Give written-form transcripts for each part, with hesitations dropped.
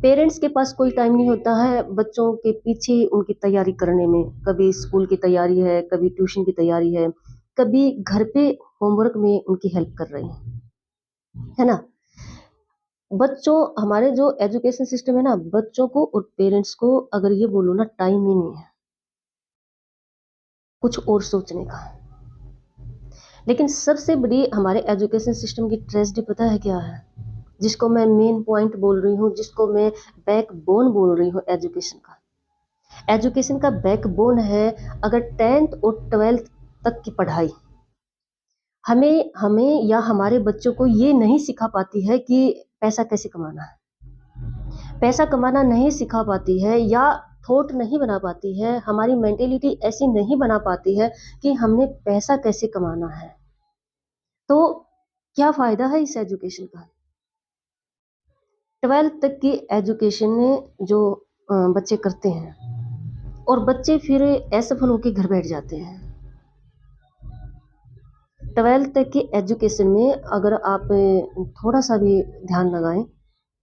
Parents के पास कोई time नहीं होता है बच्चों के पीछे उनकी तैयारी करने में। कभी स्कूल की तैयारी है, कभी ट्यूशन की तैयारी है, कभी घर पे होमवर्क में उनकी हेल्प कर रहे हैं, है ना? बच्चों हमारे जो एजुकेशन सिस्टम है ना, बच्चों को और पेरेंट्स को अगर ये बोलो ना टाइम ही नहीं है, कुछ और सोचने का। लेकिन सबसे बड़ी हमारे एजुकेशन सिस्टम की ट्रेजेडी पता है क्या है? जिसको मैं मेन पॉइंट बोल रही हूँ, जिसको मैं बैकबोन बोल रही हूँ एजुकेशन का। एजुकेशन का बैकबोन है अगर 10th और 12th तक की पढ़ाई हमें हमें या हमारे बच्चों को ये नहीं सिखा पाती है कि पैसा कैसे कमाना है, पैसा कमाना नहीं सिखा पाती है, या थॉट नहीं बना पाती है, हमारी मेंटेलिटी ऐसी नहीं बना पाती है कि हमने पैसा कैसे कमाना है, तो क्या फायदा है इस एजुकेशन का? 12th तक की एजुकेशन जो बच्चे करते हैं और बच्चे फिर असफल होकर घर बैठ जाते हैं। 12th तक की एजुकेशन में अगर आप थोड़ा सा भी ध्यान लगाएं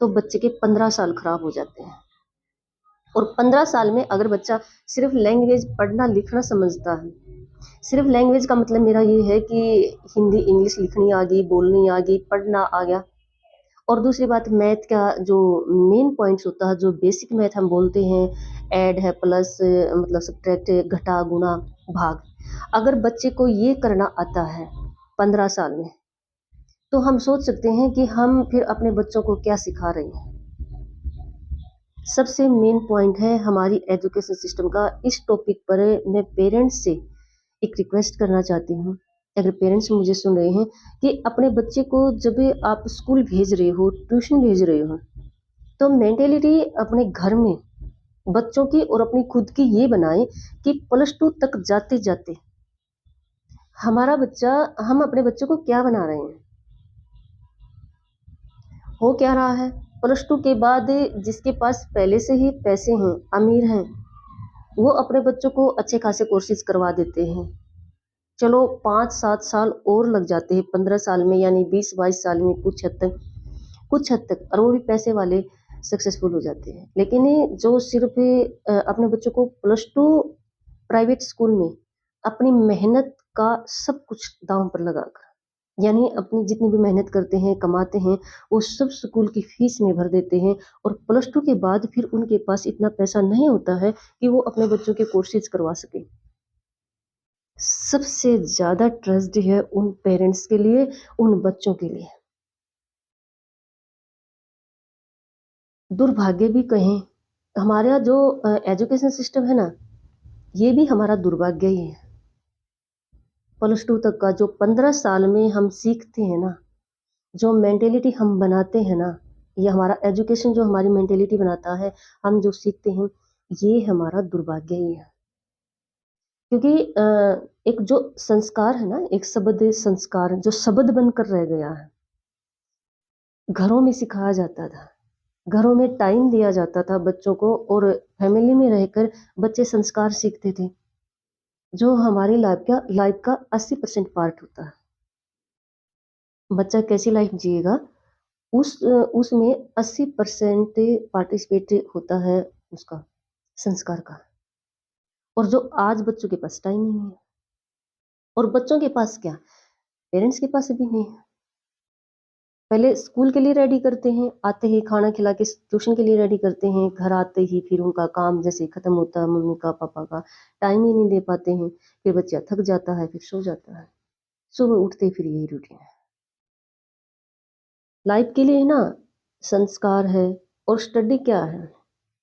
तो बच्चे के 15 साल खराब हो जाते हैं। और 15 साल में अगर बच्चा सिर्फ लैंग्वेज पढ़ना लिखना समझता है, सिर्फ लैंग्वेज का मतलब मेरा ये है कि हिंदी इंग्लिश लिखनी आ गई, बोलनी आ गई, पढ़ना आ गया। और दूसरी बात मैथ का जो मेन पॉइंट्स होता है, जो बेसिक मैथ हम बोलते हैं, ऐड है, प्लस मतलब सब्ट्रैक्ट, घटा गुणा भाग, अगर बच्चे को ये करना आता है 15 साल में, तो हम सोच सकते हैं कि हम फिर अपने बच्चों को क्या सिखा रहे हैं। सबसे मेन पॉइंट है हमारी एजुकेशन सिस्टम का। इस टॉपिक पर मैं पेरेंट्स से एक रिक्वेस्ट करना चाहती हूँ, अगर पेरेंट्स मुझे सुन रहे हैं, कि अपने बच्चे को जब आप स्कूल भेज रहे हो, ट्यूशन भेज रहे हो, तो मेंटेलिटी अपने घर में बच्चों की और अपनी खुद की ये बनाएं कि +2 तक जाते जाते हमारा बच्चा, हम अपने बच्चे को क्या बना रहे हैं, हो क्या रहा है। +2 के बाद जिसके पास पहले से ही पैसे हैं, अमीर हैं, वो अपने बच्चों को अच्छे खासे कोर्सेज करवा देते हैं। चलो 5-7 साल और लग जाते हैं 15 साल में, यानी 20-22 साल में कुछ हद तक और वो भी पैसे वाले सक्सेसफुल हो जाते हैं। लेकिन ये जो सिर्फ अपने बच्चों को +2 प्राइवेट स्कूल में अपनी मेहनत का सब कुछ दांव पर लगाकर, यानी अपनी जितनी भी मेहनत करते हैं, कमाते हैं, वो सब स्कूल की फीस में भर देते हैं, और +2 के बाद फिर उनके पास इतना पैसा नहीं होता है कि वो अपने बच्चों के कोर्सेज करवा सके। सबसे ज़्यादा ट्रेजेडी है उन पेरेंट्स के लिए, उन बच्चों के लिए। दुर्भाग्य भी कहें, हमारा जो एजुकेशन सिस्टम है ना, ये भी हमारा दुर्भाग्य ही है। +2 तक का जो 15 साल में हम सीखते हैं ना, जो मेंटेलिटी हम बनाते हैं ना, ये हमारा एजुकेशन जो हमारी मेंटेलिटी बनाता है, हम जो सीखते हैं, ये हमारा दुर्भाग्य ही है। क्योंकि एक जो संस्कार है ना, एक शब्द संस्कार जो शब्द बनकर रह गया है, घरों में सिखाया जाता था, घरों में टाइम दिया जाता था बच्चों को, और फैमिली में रहकर बच्चे संस्कार सीखते थे, जो हमारी लाइफ का 80% पार्ट होता है। बच्चा कैसी लाइफ जिएगा, उसमें 80% पार्टिसिपेट होता है उसका संस्कार का। और जो आज बच्चों के पास टाइम ही नहीं है, और बच्चों के पास क्या, पेरेंट्स के पास भी नहीं है। पहले स्कूल के लिए रेडी करते हैं, आते ही खाना खिला के ट्यूशन के लिए रेडी करते हैं, घर आते ही फिर उनका काम जैसे खत्म होता है, मम्मी का पापा का टाइम ही नहीं दे पाते हैं, फिर बच्चा थक जाता है, फिर सो जाता है, सुबह उठते ही फिर यही रूटीन है। लाइफ के लिए ना संस्कार है, और स्टडी क्या है,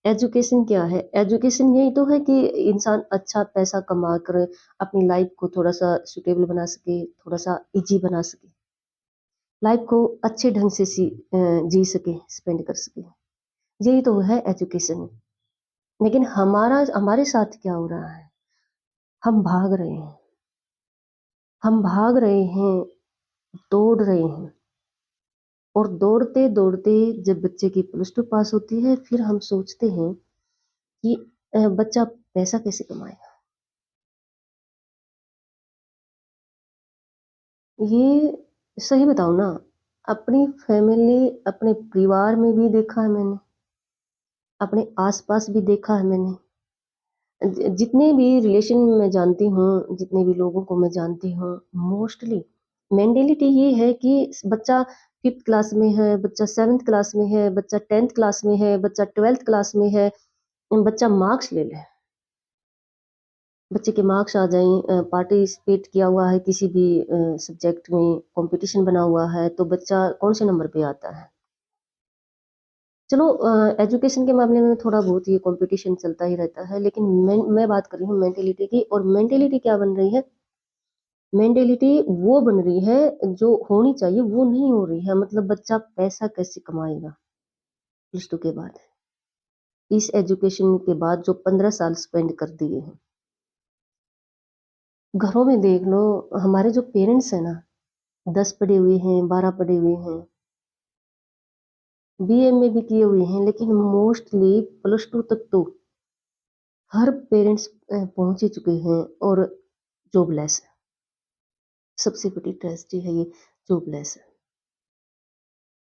एजुकेशन क्या है, एजुकेशन यही तो है कि इंसान अच्छा पैसा कमा कर अपनी लाइफ को थोड़ा सा सुटेबल बना सके, थोड़ा सा इजी बना सके, लाइफ को अच्छे ढंग से जी सके, स्पेंड कर सके, यही तो है एजुकेशन। लेकिन हमारे साथ क्या हो रहा है, हम भाग रहे हैं, हम भाग रहे हैं, दौड़ रहे हैं, और दौड़ते दौड़ते जब बच्चे की +2 पास होती है, फिर हम सोचते हैं कि बच्चा पैसा कैसे कमाएगा। ये सही बताऊं ना, अपनी फैमिली, अपने परिवार में भी देखा है मैंने, अपने आस-पास भी देखा है मैंने। जितने भी रिलेशन मैं जानती हूँ, जितने भी लोगों को मैं जानती हूँ, मोस्टली मेंटालिटी ये है कि बच्चा 5th क्लास में है, बच्चा 7th क्लास में है, बच्चा 10th क्लास में है, बच्चा 12th क्लास में है, बच्चा मार्क्स ले ले। बच्चे के मार्क्स आ जाएँ, पार्टिसिपेट किया हुआ है किसी भी सब्जेक्ट में, कॉम्पिटिशन बना हुआ है, तो बच्चा कौन से नंबर पे आता है। चलो एजुकेशन के मामले में थोड़ा बहुत ये कॉम्पिटिशन चलता ही रहता है, लेकिन मैं बात कर रही हूँ मेंटालिटी की, और मेंटालिटी क्या बन रही है? मेंटालिटी वो बन रही है जो होनी चाहिए वो नहीं हो रही है, मतलब बच्चा पैसा कैसे कमाएगा प्लस 2 के बाद, इस एजुकेशन के बाद जो 15 साल स्पेंड कर दिए हैं। घरों में देख लो, हमारे जो पेरेंट्स हैं ना, 10 पढ़े हुए हैं, 12 पढ़े हुए हैं, बीए में भी किए हुए हैं, लेकिन मोस्टली प्लस 2 तक तो हर पेरेंट्स पहुंच ही चुके हैं और जॉबलेस है। सबसे बड़ी ट्रेजेडी है ये, जॉबलेस है।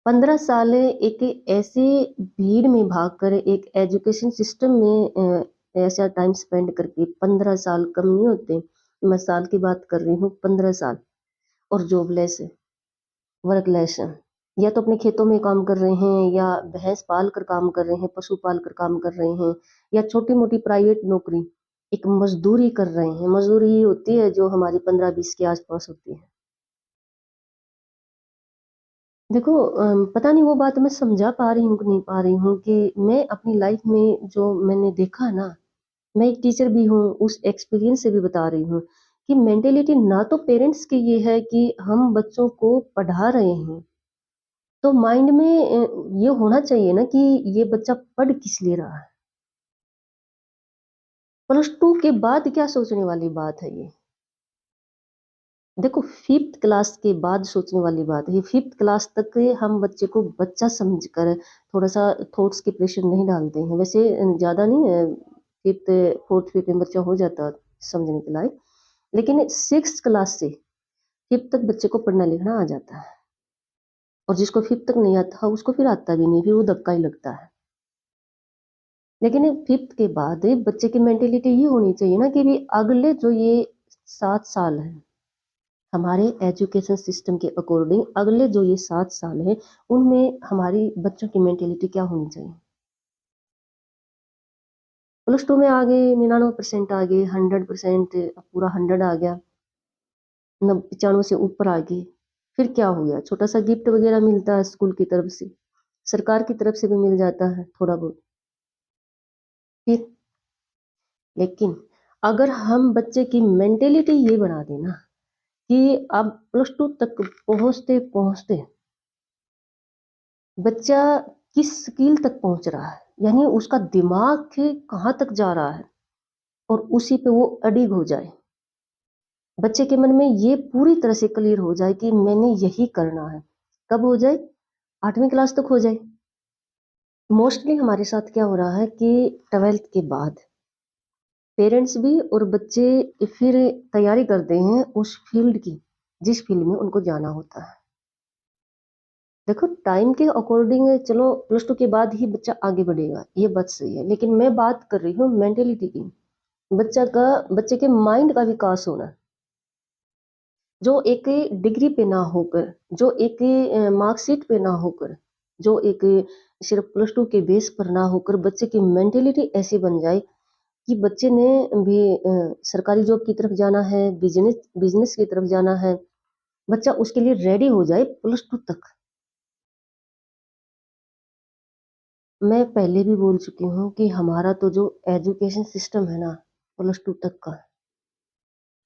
15 साल एक ऐसे भीड़ में भागकर एक एजुकेशन सिस्टम में ऐसा टाइम स्पेंड करके 15 साल कम नहीं होते। मैं साल की बात कर रही हूँ, 15 साल, और जॉबलेस है, वर्कलेस है। या तो अपने खेतों में काम कर रहे हैं, या भैंस पाल कर काम कर रहे हैं, पशु पाल कर काम कर रहे हैं, या छोटी-मोटी प्राइवेट नौकरी, एक मज़दूरी कर रहे हैं। मज़दूरी ही होती है जो हमारी 15-20 के आस-पास होती है। देखो पता नहीं वो बात मैं समझा पा रही हूँ कि नहीं पा रही हूँ, कि मैं अपनी लाइफ में जो मैंने देखा है ना, मैं एक टीचर भी हूँ, उस एक्सपीरियंस से भी बता रही हूँ कि मेंटेलिटी ना तो पेरेंट्स की ये है कि हम बच्चों को पढ़ा रहे हैं, तो माइंड में ये होना चाहिए ना कि ये बच्चा पढ़ किस लिए रहा है। प्लस 2 के बाद क्या सोचने वाली बात है ये? देखो 5th क्लास के बाद सोचने वाली बात है। 5th क्लास तक हम बच्चे को बच्चा समझकर थोड़ा-सा थॉट्स के प्रेशर नहीं डालते हैं। वैसे ज़्यादा नहीं है, 5th 4th 5th में बच्चा हो जाता समझने के लायक। लेकिन 6th क्लास से 5th तक बच्चे को पढ़ना-लिखना आ जाता है। और जिसको 5th तक नहीं आता उसको फिर आता भी नहीं, फिर वो धक्का ही लगता है। लेकिन 5th के बाद बच्चे की मेंटालिटी ये होनी चाहिए ना कि भी अगले जो ये 7 साल हैं, हमारे एजुकेशन सिस्टम के अकॉर्डिंग अगले जो ये 7 साल हैं, उनमें हमारी बच्चों की मेंटालिटी क्या होनी चाहिए? प्लस 2 में आ गए, 99% आ गए, 100% पूरा 100 आ गया, 95 से ऊपर आ गए, फिर क्या हो गया? छोटा-सा गिफ्ट वगैरह मिलता है स्कूल की तरफ से, सरकार की तरफ से भी मिल जाता है थोड़ा बहुत। फिर लेकिन अगर हम बच्चे की मेंटालिटी ये बना दें ना कि अब प्लस 2 तक पहुँचते-पहुँचते बच्चा किस स्किल तक पहुंच रहा है, यानी उसका दिमाग कहाँ तक जा रहा है, और उसी पे वो अडिग हो जाए। बच्चे के मन में ये पूरी तरह से क्लियर हो जाए कि मैंने यही करना है। कब हो जाए? 8वीं क्लास तक हो जाए। मोस्टली हमारे साथ क्या हो रहा है कि 12th के बाद पेरेंट्स भी और बच्चे फिर तैयारी करते हैं उस फील्ड की, जिस फील्ड में उनको जाना होता है। देखो टाइम के अकॉर्डिंग चलो प्लस 2 के बाद ही बच्चा आगे बढ़ेगा, ये बात सही है, लेकिन मैं बात कर रही हूँ मेंटेलिटी की। बच्चे के माइंड का विकास होना, जो एक डिग्री पे ना होकर, जो एक मार्कशीट पे ना होकर, जो एक सिर्फ प्लस 2 के बेस पर ना होकर, बच्चे की मेंटेलिटी ऐसी बन जाए कि बच्चे ने भी सरकारी जॉब की तरफ जाना है, बिजनेस बिजनेस की तरफ जाना है, बच्चा उसके लिए रेडी हो जाए प्लस 2 तक। मैं पहले भी बोल चुकी हूँ कि हमारा तो जो एजुकेशन सिस्टम है ना, प्लस 2 तक का,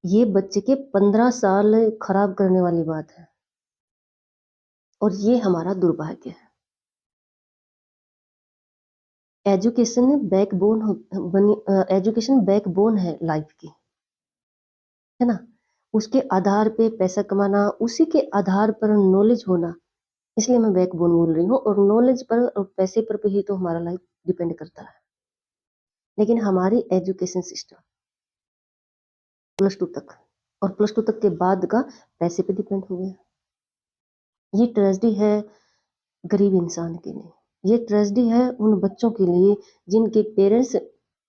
ये बच्चे के 15 साल खराब करने वाली बात है, और ये हमारा दुर्भाग्य है। एजुकेशन बैकबोन एजुकेशन बैकबोन है लाइफ की, है ना? उसके आधार पे पैसा कमाना, उसी के आधार पर नॉलेज होना, इसलिए मैं बैकबोन बोल रही हूँ, और नॉलेज पर और पैसे पर ही तो हमारा लाइफ डिपेंड करता है। लेकिन हमारी एजुकेशन सिस्टम प्लस 2 तक, और प्लस 2 तक के बाद का पैसे पे डिपेंड हो गया। ये ट्रेजेडी है गरीब इंसान की नहीं। ये ट्रेजेडी है उन बच्चों के लिए जिनके पेरेंट्स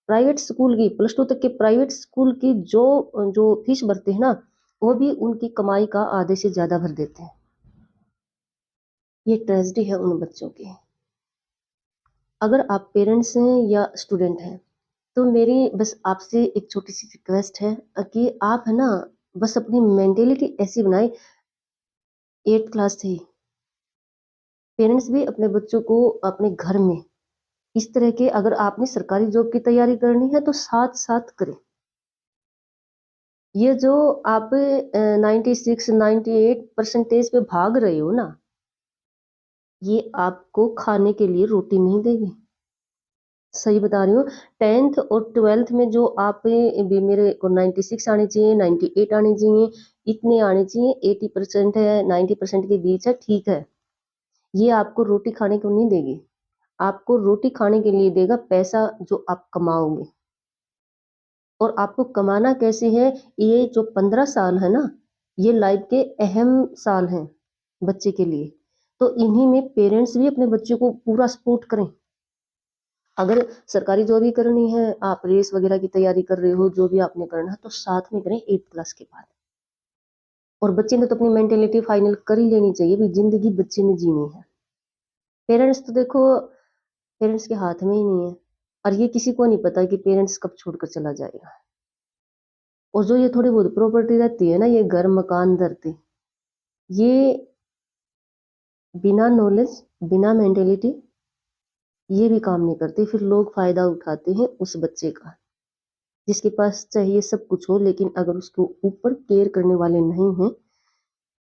प्राइवेट स्कूल की प्लस टू तक के प्राइवेट स्कूल की जो जो फीस भरते हैं ना, वो भी उनकी कमाई का आधे से ज़्यादा भर देते हैं। ये ट्रेजेडी है उन बच्चों की। अगर आप पेरेंट्स हैं या स्टूडेंट हैं, तो मेरी बस आपसे एक छोटी सी रिक्वेस्ट है कि आप है ना, बस अपनी मेंटेलिटी ऐसी बनाए। 8th क्लास से ही पेरेंट्स भी अपने बच्चों को अपने घर में इस तरह के, अगर आपने सरकारी जॉब की तैयारी करनी है तो साथ साथ करें। ये जो आप 96 98 परसेंटेज पे भाग रहे हो ना, ये आपको खाने के लिए रोटी नहीं देगी। सही बता रही हूँ। 10th और 12th में जो आप भी, मेरे को 96 आने चाहिए, 98 आने चाहिए, इतने आने चाहिए, 80% है, 90% के बीच है, ठीक है। ये आपको रोटी खाने को नहीं देगी। आपको रोटी खाने के लिए देगा पैसा जो आप कमाओगे। और आपको कमाना कैसे है, ये जो 15 साल है ना, ये लाइफ के अहम साल हैं बच्चे के लिए। तो इन्हीं में पेरेंट्स भी अपने बच्चों को पूरा सपोर्ट करें। अगर सरकारी जॉब ही करनी है, आप रेस वगैरह की तैयारी कर रहे हो, जो भी आपने करना है, तो साथ में करें 8th क्लास के बाद। और बच्चे ने तो अपनी मेंटेलिटी फाइनल कर ही लेनी चाहिए भी, जिंदगी बच्चे ने जीनी है। पेरेंट्स तो देखो, पेरेंट्स के हाथ में ही नहीं है। और ये किसी को नहीं पता कि पेरेंट्स कब छोड़कर चला जाएगा। और जो ये थोड़ी बहुत प्रॉपर्टी रहती है ना, ये घर मकान धरती, ये बिना नॉलेज बिना मेंटेलिटी ये भी काम नहीं करती। फिर लोग फायदा उठाते हैं उस बच्चे का, जिसके पास चाहिए सब कुछ हो, लेकिन अगर उसको ऊपर केयर करने वाले नहीं हैं,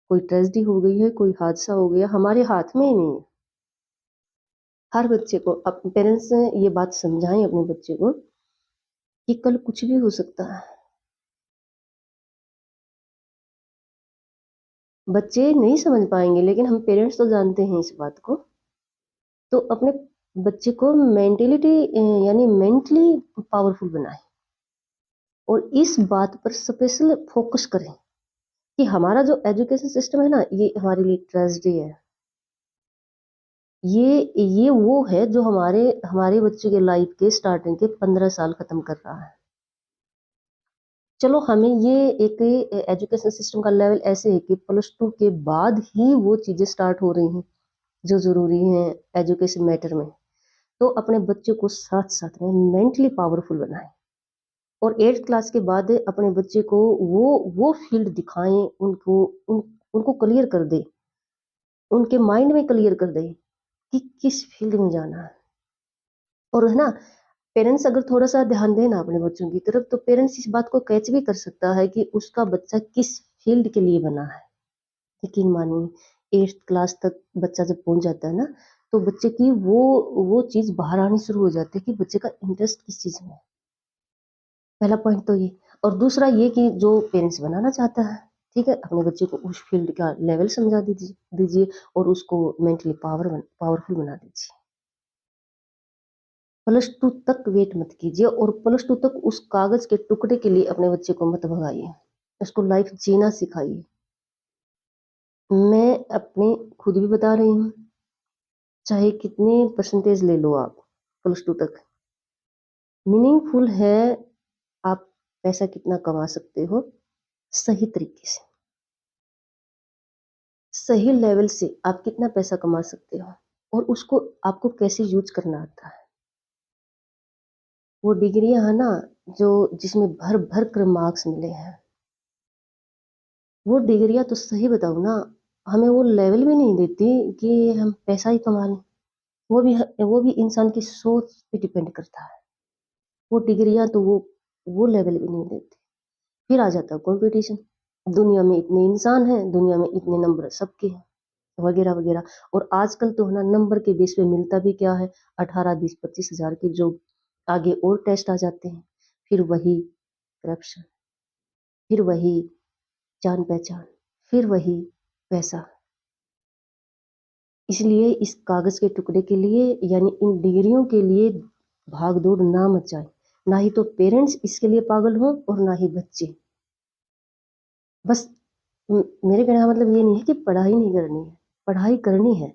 कोई ट्रेजेडी हो गई है, कोई हादसा हो गया, हमारे हाथ में ही नहीं है। हर बच्चे को अपने पेरेंट्स ये बात समझाएं अपने बच्चे को कि कल कुछ भी हो सकता है। बच्चे नहीं समझ पाएंगे, लेकिन हम पेरेंट्स तो जानते हैं इस बात को। तो अपने बच्चे को मेंटेलिटी यानी मेंटली पावरफुल बनाएं, और इस बात पर स्पेशल फोकस करें कि हमारा जो एजुकेशन सिस्टम है ना, ये हमारे लिए ट्रेजेडी है। ये वो है जो हमारे हमारे बच्चे के लाइफ के स्टार्टिंग के 15 साल खत्म कर रहा है। चलो, हमें ये एक एजुकेशन सिस्टम का लेवल ऐसे है कि प्लस टू के बाद ही वो चीज़ें स्टार्ट हो रही हैं जो ज़रूरी हैं एजुकेशन मैटर में। तो अपने बच्चों को साथ साथ में मेंटली पावरफुल बनाएं, और 8th क्लास के बाद अपने बच्चे को वो फील्ड दिखाएं, उनको क्लियर कर दे, उनके माइंड में क्लियर कर दे कि किस फील्ड में जाना है। और है ना, पेरेंट्स अगर थोड़ा सा ध्यान दें ना अपने बच्चों की तरफ, तो पेरेंट्स इस बात को कैच भी कर सकता है कि उसका बच्चा किस फील्ड के लिए बना है। यकीन मानिए, 8th क्लास तक बच्चा जब पहुंच जाता है ना, तो बच्चे की वो चीज़ बाहर आनी शुरू हो जाती है कि बच्चे का इंटरेस्ट किस चीज़ में है। पहला पॉइंट तो ये। और दूसरा ये कि जो पेरेंट्स बनाना चाहता है, ठीक है, अपने बच्चे को उस फील्ड का लेवल समझा दीजिए और उसको मेंटली पावरफुल बना दीजिए। प्लस टू तक वेट मत कीजिए, और प्लस टू तक उस कागज के टुकड़े के लिए अपने बच्चे को मत भगाइए। उसको लाइफ जीना सिखाइए। मैं अपने खुद भी बता रही हूँ, चाहे कितने परसेंटेज ले लो आप प्लस टू तक, मीनिंगफुल है आप पैसा कितना कमा सकते हो सही तरीके से, सही लेवल से आप कितना पैसा कमा सकते हो, और उसको आपको कैसे यूज करना आता है। वो डिग्रियां है ना, जो जिसमें भर भर कर मार्क्स मिले हैं, वो डिग्रियां तो सही बताऊँ ना, हमें वो लेवल भी नहीं देती कि हम पैसा ही कमा लें। वो भी इंसान की सोच पे डिपेंड करता है। वो डिग्रियां तो वो लेवल भी नहीं देती। फिर आ जाता है कंपटीशन। दुनिया में इतने इंसान हैं, दुनिया में इतने नंबर सबके हैं, वगैरह वगैरह। और आजकल तो है ना, नंबर के बेस पे मिलता भी क्या है, 18 20 25 हजार की जॉब। आगे और टेस्ट आ जाते हैं, फिर वही करप्शन, फिर वही जान पहचान, फिर वही पैसा। इसलिए इस कागज के टुकड़े के लिए, यानी इन डिग्रियों के लिए भाग दौड़ ना मचाए। ना ही तो पेरेंट्स इसके लिए पागल हों, और ना ही बच्चे। बस मेरे कहने का मतलब ये नहीं है कि पढ़ाई नहीं करनी है, पढ़ाई करनी है,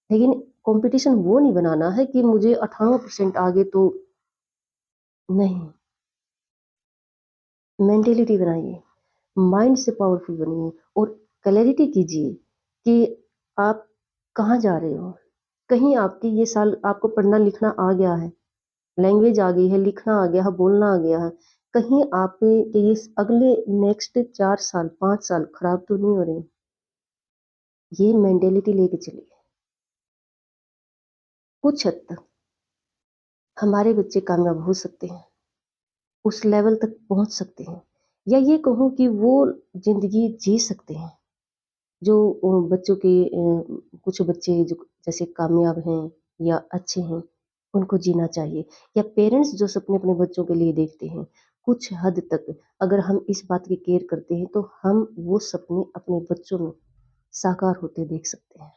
लेकिन कॉम्पिटिशन वो नहीं बनाना है कि मुझे 98% आ गए तो नहीं, मेंटालिटी बनाइए, माइंड से पावरफुल बनिए और क्लैरिटी कीजिए कि आप कहाँ जा रहे हो। कहीं आपकी ये साल आपको पढ़ना लिखना आ गया है, लैंग्वेज आ गई है, लिखना आ गया है, बोलना आ गया है, कहीं आपके ये अगले नेक्स्ट 4 साल 5 साल खराब तो नहीं हो रहे। ये मेंटेलिटी लेके चलिए। कुछ हद तक हमारे बच्चे कामयाब हो सकते हैं, उस लेवल तक पहुंच सकते हैं, या ये कहूँ कि वो जिंदगी जी सकते हैं जो बच्चों के कुछ बच्चे जो जैसे कामयाब हैं या अच्छे हैं, उनको जीना चाहिए। या पेरेंट्स जो सपने अपने बच्चों के लिए देखते हैं, कुछ हद तक अगर हम इस बात की केयर करते हैं तो हम वो सपने अपने बच्चों में साकार होते देख सकते हैं।